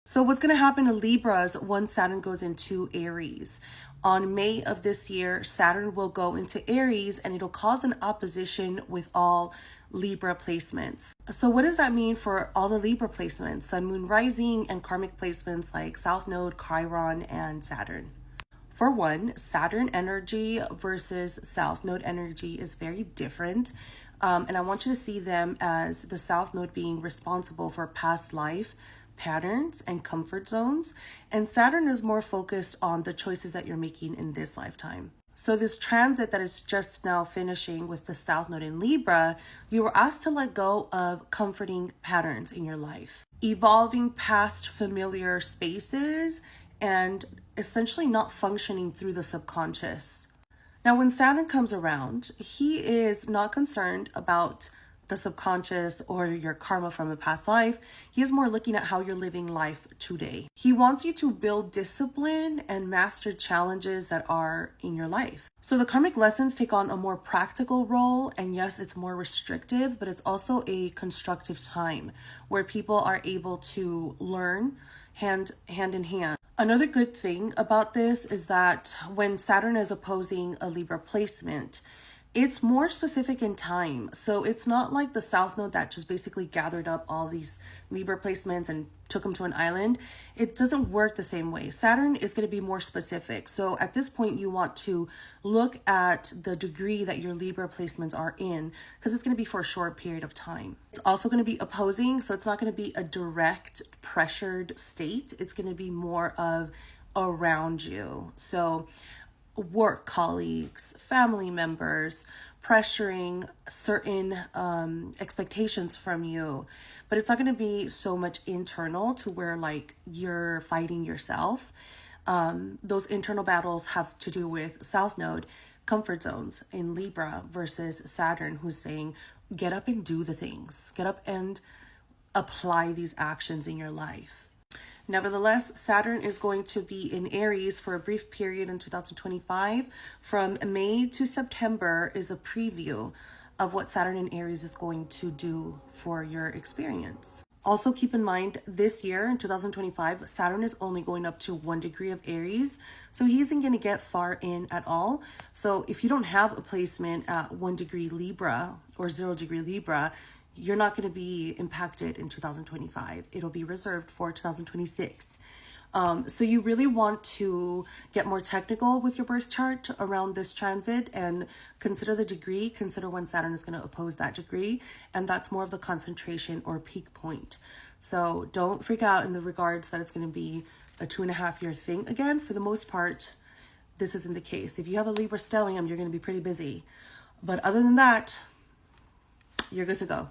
So what's going to happen to Libras once Saturn goes into Aries? On May of this year, Saturn will go into Aries and it'll cause an opposition with all Libra placements. So what does that mean for all the Libra placements? Sun, Moon, Rising, and Karmic placements like South Node, Chiron, and Saturn. For one, Saturn energy versus South Node energy is very different. And I want you to see them as the South Node being responsible for past life patterns and comfort zones, and Saturn is more focused on the choices that you're making in this lifetime. So this transit that is just now finishing with the South Node in Libra, you were asked to let go of comforting patterns in your life, evolving past familiar spaces, and essentially not functioning through the subconscious. Now, when Saturn comes around, he is not concerned about the subconscious or your karma from a past life. He is more looking at how you're living life today. He wants you to build discipline and master challenges that are in your life. So the karmic lessons take on a more practical role, and yes, it's more restrictive, but it's also a constructive time where people are able to learn hand in hand. Another good thing about this is that when Saturn is opposing a Libra placement, it's more specific in time. So it's not like the South Node that just basically gathered up all these Libra placements and took them to an island. It doesn't work the same way. Saturn is going to be more specific. So at this point, you want to look at the degree that your Libra placements are in, because it's going to be for a short period of time. It's also going to be opposing. So it's not going to be a direct pressured state. It's going to be more of around you. So work colleagues, family members, pressuring certain expectations from you, but it's not going to be so much internal to where like you're fighting yourself. Those internal battles have to do with South Node, comfort zones in Libra versus Saturn, who's saying, get up and do the things, get up and apply these actions in your life. Nevertheless, Saturn is going to be in Aries for a brief period in 2025. From May to September is a preview of what Saturn in Aries is going to do for your experience. Also keep in mind, this year in 2025, Saturn is only going up to 1 degree of Aries, so he isn't going to get far in at all. So if you don't have a placement at 1 degree Libra or 0 degree Libra, you're not going to be impacted in 2025. It'll be reserved for 2026. So you really want to get more technical with your birth chart around this transit and consider the degree, consider when Saturn is going to oppose that degree, and that's more of the concentration or peak point. So don't freak out in the regards that it's going to be a 2.5-year thing. Again, for the most part, this isn't the case. If you have a Libra stellium, you're going to be pretty busy. But other than that, you're good to go.